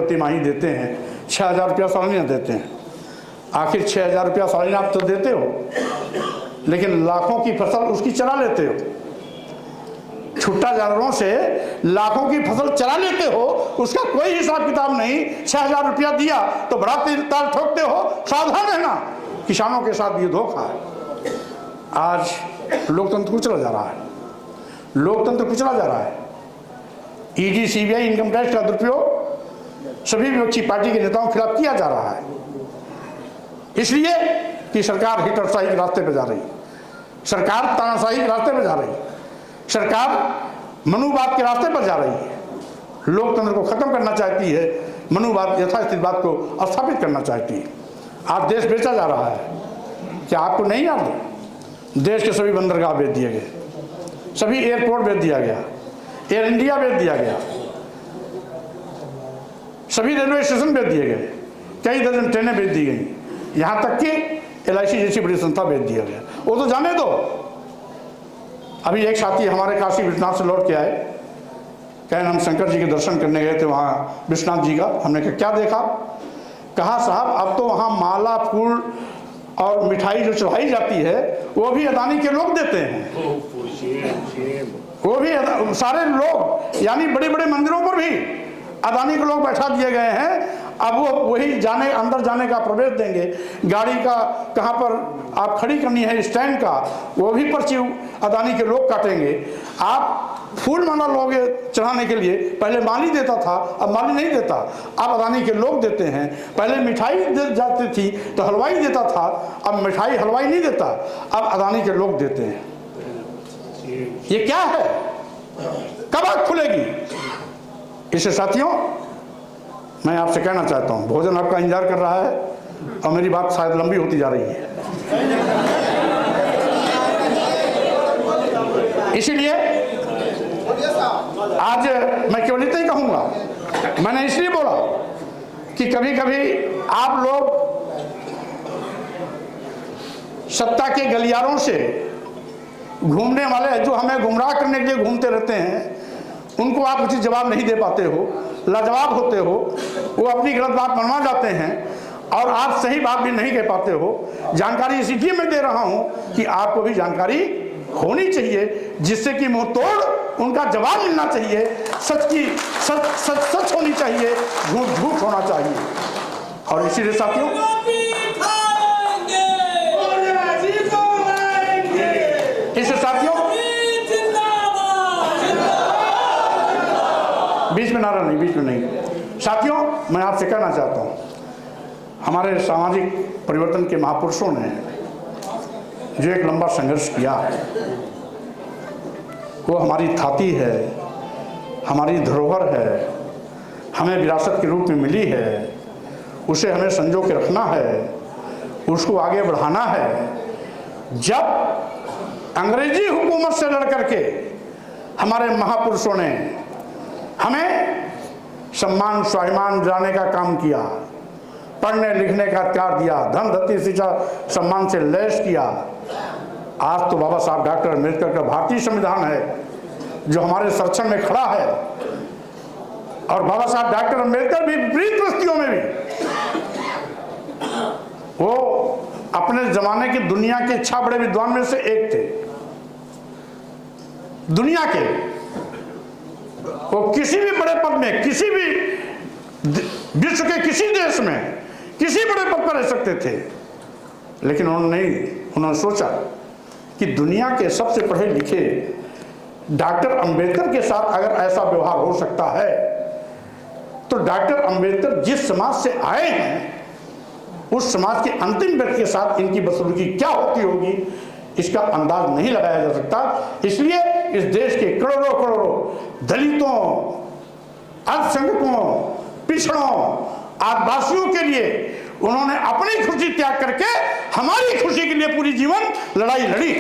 तिमाही देते हैं, 6,000 रुपया सालाना देते हैं। आखिर 6,000 रुपया सालाना आप तो देते हो, लेकिन लाखों की फसल उसकी चरा लेते हो। छुट्टा जानवरों से लाखों की फसल चरा लेते हो, उसका कोई हिसाब किताब नहीं। 6,000 रुपया दिया तो बड़ा ताल ठोकते हो। सावधान रहना, किसानों के साथ ये धोखा है। आज लोकतंत्र कुचला जा रहा है, लोकतंत्र कुचला जा रहा है। ईडी, सीबीआई, इनकम टैक्स का दुरुपयोग सभी विपक्षी पार्टी के नेताओं के खिलाफ किया जा रहा है, इसलिए कि सरकार हिटरशाही के रास्ते पर जा रही, सरकार तानाशाही के रास्ते पर जा रही, सरकार मनुवाद के रास्ते पर जा रही है। लोकतंत्र को खत्म करना चाहती है, मनुवाद यथास्थितिवाद को स्थापित करना चाहती है। आज देश बेचा जा रहा है, क्या आपको नहीं याद है? देश के सभी बंदरगाह बेच दिए गए, सभी एयरपोर्ट बेच दिया गया, एयर इंडिया बेच दिया गया, सभी रेलवे स्टेशन बेच दिए गए, कई दर्जन ट्रेनें बेच दी गई, यहाँ तक कि LIC जैसी बड़ी संस्था बेच दिया गया। वो तो जाने दो। अभी एक साथी हमारे काशी विश्वनाथ से लौट के आए, कहें हम शंकर जी के दर्शन करने गए थे वहाँ विश्वनाथ जी का। हमने कहा क्या देखा? कहा साहब अब तो वहाँ माला, फूल और मिठाई जो चढ़ाई जाती है वो भी अदानी के लोग देते हैं, वो भी सारे लोग, यानी बड़े बड़े मंदिरों पर भी अदानी के लोग बैठा दिए गए हैं। अब वो वही जाने, अंदर जाने का प्रवेश देंगे, गाड़ी का कहाँ पर आप खड़ी करनी है स्टैंड का, वो भी पर्ची अदानी के लोग काटेंगे। आप फूल माला लोगे चढ़ाने के लिए, पहले माली देता था, अब माली नहीं देता, अब अदानी के लोग देते हैं। पहले मिठाई जाती थी तो हलवाई देता था, अब मिठाई हलवाई नहीं देता, अब अदानी के लोग देते हैं। ये क्या है? कब आँख खुलेगी? इससे साथियों मैं आपसे कहना चाहता हूं, भोजन आपका इंतजार कर रहा है और मेरी बात शायद लंबी होती जा रही है, इसीलिए आज मैं केवल इतना ही कहूंगा। मैंने इसलिए बोला कि कभी कभी आप लोग सत्ता के गलियारों से घूमने वाले जो हमें गुमराह करने के लिए घूमते रहते हैं, उनको आप उचित जवाब नहीं दे पाते हो, लाजवाब होते हो, वो अपनी गलत बात मनवा जाते हैं और आप सही बात भी नहीं कह पाते हो। जानकारी इसलिए मैं दे रहा हूं कि आपको भी जानकारी होनी चाहिए, जिससे कि मुंह तोड़ उनका जवाब मिलना चाहिए। सच की सच होनी चाहिए, झूठ झूठ होना चाहिए। और इसीलिए साथियों बीच में नारा नहीं, बीच में नहीं। साथियों मैं आपसे कहना चाहता हूं, हमारे सामाजिक परिवर्तन के महापुरुषों ने जो एक लंबा संघर्ष किया, वो हमारी थाती है, हमारी धरोहर है, हमें विरासत के रूप में मिली है, उसे हमें संजो के रखना है, उसको आगे बढ़ाना है। जब अंग्रेजी हुकूमत से लड़ करके हमारे महापुरुषों ने हमें सम्मान स्वाभिमान दिलाने का काम किया, पढ़ने लिखने का अधिकार दिया, धन धरती शिक्षा सम्मान से लैस किया, आज तो बाबा साहब डॉक्टर अम्बेडकर का भारतीय संविधान है जो हमारे संरक्षण में खड़ा है। और बाबा साहब डॉक्टर अम्बेडकर भी विपरीत परिस्थितियों में भी वो अपने जमाने की दुनिया के 6 बड़े विद्वान में से एक थे। दुनिया के वो किसी भी बड़े पद में, किसी भी विश्व के किसी देश में किसी बड़े पद पर रह सकते थे, लेकिन उन्होंने सोचा कि दुनिया के सबसे पढ़े लिखे डॉक्टर अंबेडकर के साथ अगर ऐसा व्यवहार हो सकता है, तो डॉक्टर अंबेडकर जिस समाज से आए हैं उस समाज के अंतिम व्यक्ति के साथ इनकी बदसलूकी क्या होती होगी, इसका अंदाज नहीं लगाया जा सकता। इसलिए इस देश के करोड़ों करोड़ों दलितों, अल्पसंख्यकों, पिछड़ों, आदिवासियों के लिए उन्होंने अपनी खुशी त्याग करके हमारी खुशी के लिए पूरी जीवन लड़ाई लड़ी।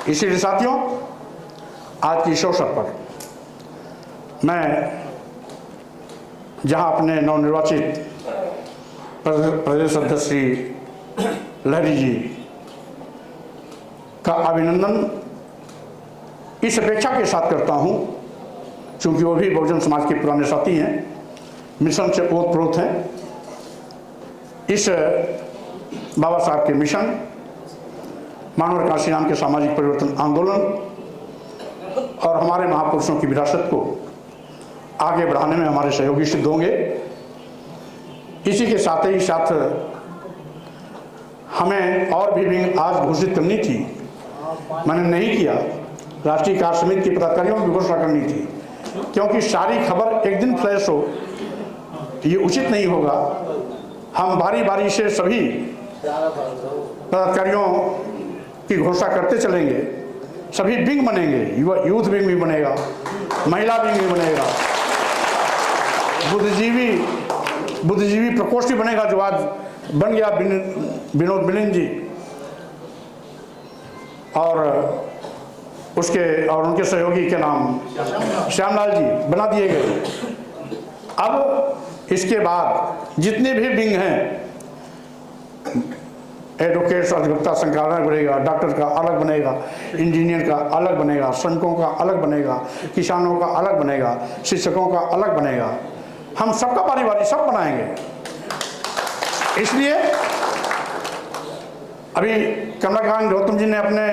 इसीलिए साथियों आज के इस अवसर पर मैं जहां अपने नवनिर्वाचित प्रदेश अध्यक्ष श्री लहरी जी का अभिनंदन इस अपेक्षा के साथ करता हूं, चूँकि वो भी बहुजन समाज के पुराने साथी हैं, मिशन से ओतप्रोत हैं। इस बाबा साहब के मिशन, मानव काशीराम के सामाजिक परिवर्तन आंदोलन और हमारे महापुरुषों की विरासत को आगे बढ़ाने में हमारे सहयोगी सिद्ध होंगे। इसी के साथ ही साथ हमें और भी विंग आज घोषित करनी थी, मैंने नहीं किया। राष्ट्रीय कार्य समिति के पदाधिकारियों की घोषणा करनी थी, क्योंकि सारी खबर एक दिन फ्लैश हो ये उचित नहीं होगा। हम बारी बारी से सभी पदाधिकारियों की घोषणा करते चलेंगे। सभी विंग बनेंगे, यूथ विंग भी बनेगा, महिला विंग भी बनेगा, बुद्धिजीवी प्रकोष्ठ भी बनेगा, जो आज बन गया विनोद मिलिंद जी और उनके सहयोगी के नाम श्यामलाल जी बना दिए गए। अब इसके बाद जितने भी विंग हैं, एडवोकेट्स अधिवक्ता संघ का अलग बनेगा, डॉक्टर का अलग बनेगा, इंजीनियर का अलग बनेगा, श्रमिकों का अलग बनेगा, किसानों का अलग बनेगा, शिक्षकों का अलग बनेगा। हम सबका बारी बारी सब बनाएंगे। इसलिए अभी कमलाकांत गौतम जी ने अपने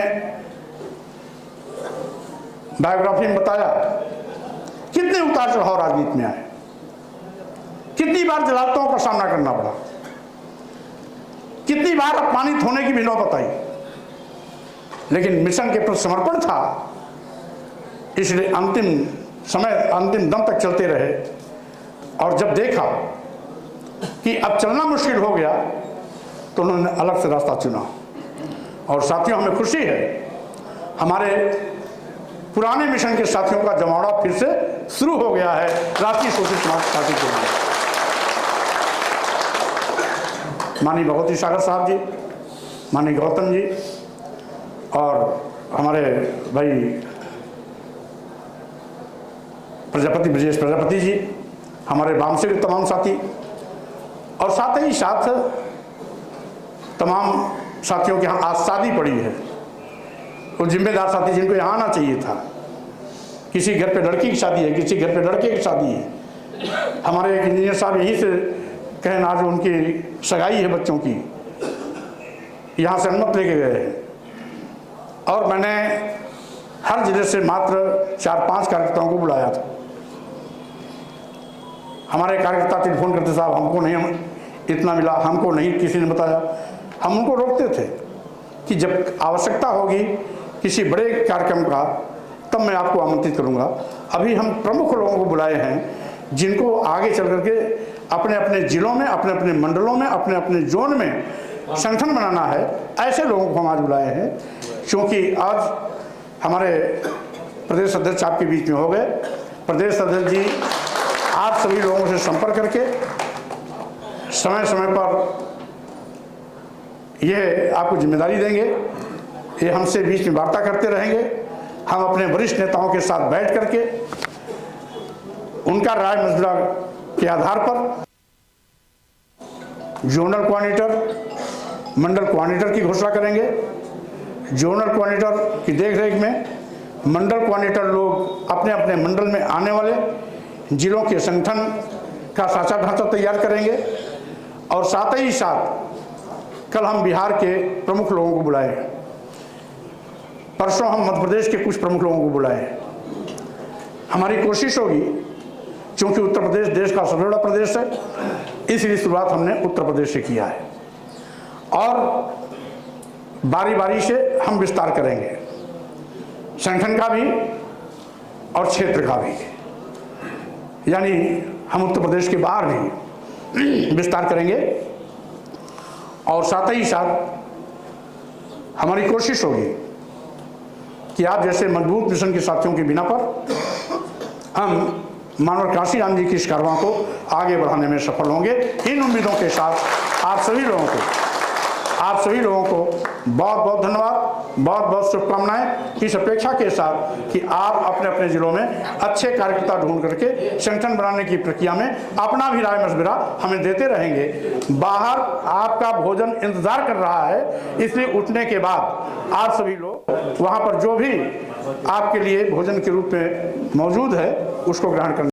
बायोग्राफी में बताया कितने उतार चढ़ाव राजनीति में आए, कितनी बार जलालतों का सामना करना पड़ा, कितनी बार अपमानित होने की भी नौबत आई, लेकिन मिशन के प्रति समर्पण था, इसलिए अंतिम दम तक चलते रहे। और जब देखा कि अब चलना मुश्किल हो गया तो उन्होंने अलग से रास्ता चुना। और साथियों, हमें खुशी है हमारे पुराने मिशन के साथियों का जमावड़ा फिर से शुरू हो गया है राष्ट्रीय शोषित समाज पार्टी के लिए। माननीय भगवती सागर साहब जी, माननीय गौतम जी और हमारे भाई ब्रजेश प्रजापति जी, हमारे वाम से भी तमाम साथी, और साथ ही साथ तमाम साथियों के यहाँ आज शादी पड़ी है। वो जिम्मेदार साथी जिनको यहाँ आना चाहिए था, किसी घर पे लड़की की शादी है, किसी घर पे लड़के की शादी है। हमारे एक इंजीनियर साहब यहीं से कहें आज उनकी सगाई है बच्चों की, यहाँ से अनुमति लेके गए हैं। और मैंने हर जिले से मात्र 4-5 कार्यकर्ताओं को बुलाया था। हमारे कार्यकर्ता टेलीफोन करते, साहब हमको नहीं इतना मिला, हमको नहीं किसी ने बताया। हम उनको रोकते थे कि जब आवश्यकता होगी किसी बड़े कार्यक्रम का तब मैं आपको आमंत्रित करूंगा। अभी हम प्रमुख लोगों को बुलाए हैं जिनको आगे चल करके अपने अपने जिलों में, अपने अपने मंडलों में, अपने अपने जोन में संगठन बनाना है। ऐसे लोगों को हम आज बुलाए हैं, क्योंकि आज हमारे प्रदेश अध्यक्ष आपके बीच में हो गए। प्रदेश अध्यक्ष जी आप सभी लोगों से संपर्क करके समय समय पर ये आपको जिम्मेदारी देंगे, ये हमसे बीच में वार्ता करते रहेंगे। हम अपने वरिष्ठ नेताओं के साथ बैठ करके उनका राय मशवरा के आधार पर जोनल कोऑर्डिनेटर, मंडल कोऑर्डिनेटर की घोषणा करेंगे। जोनल कोऑर्डिनेटर की देखरेख में मंडल कोऑर्डिनेटर लोग अपने अपने मंडल में आने वाले जिलों के संगठन का साझा ढांचा तैयार करेंगे। और साथ ही साथ कल हम बिहार के प्रमुख लोगों को बुलाए, परसों हम मध्य प्रदेश के कुछ प्रमुख लोगों को बुलाए। हमारी कोशिश होगी, क्योंकि उत्तर प्रदेश देश का सबसे बड़ा प्रदेश है, इसलिए शुरुआत हमने उत्तर प्रदेश से किया है और बारी बारी से हम विस्तार करेंगे, संगठन का भी और क्षेत्र का भी। यानी हम उत्तर प्रदेश के बाहर भी विस्तार करेंगे। और साथ ही साथ हमारी कोशिश होगी कि आप जैसे मजबूत मिशन के साथियों के बिना पर हम मानव काशीराम जी की इस कारवां को आगे बढ़ाने में सफल होंगे। इन उम्मीदों के साथ आप सभी लोगों को आप सभी लोगों को बहुत बहुत धन्यवाद, बहुत बहुत शुभकामनाएं, इस अपेक्षा के साथ कि आप अपने अपने जिलों में अच्छे कार्यकर्ता ढूंढ करके संगठन बनाने की प्रक्रिया में अपना भी राय मशविरा हमें देते रहेंगे। बाहर आपका भोजन इंतजार कर रहा है, इसलिए उठने के बाद आप सभी लोग वहाँ पर जो भी आपके लिए भोजन के रूप में मौजूद है उसको ग्रहण करना।